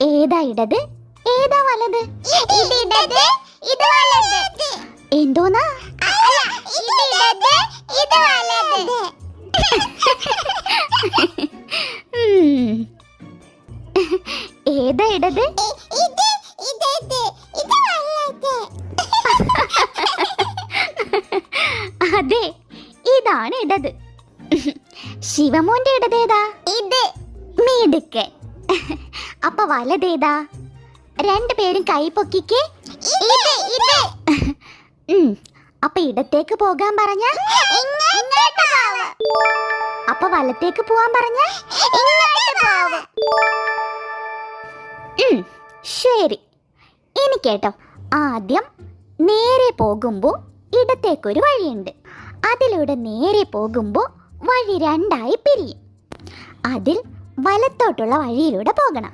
ഏതാ ഇടത്, ഏതാ വലത്? എന്തോന്നാ? ഏതാ ഇടത്? അതെ, ഇതാണ് ഇടത്. ശിവമോന്റെ ഇടതേതാ? മിടുക്കൻ. അപ്പൊ വലതേതാ? രണ്ടുപേരും കൈ പൊക്കിക്കേ. അപ്പൊ ഇടത്തേക്ക് പോകാൻ പറഞ്ഞ, അപ്പൊ വലത്തേക്ക് പോവാൻ പറഞ്ഞ, ശരി. ഇനി കേട്ടോ, ആദ്യം നേരെ പോകുമ്പോ ഇടത്തേക്കൊരു വഴിയുണ്ട്. അതിലൂടെ നേരെ പോകുമ്പോ വഴി രണ്ടായി പിരിയും. അതിൽ വലത്തോട്ടുള്ള വഴിയിലൂടെ പോകണം.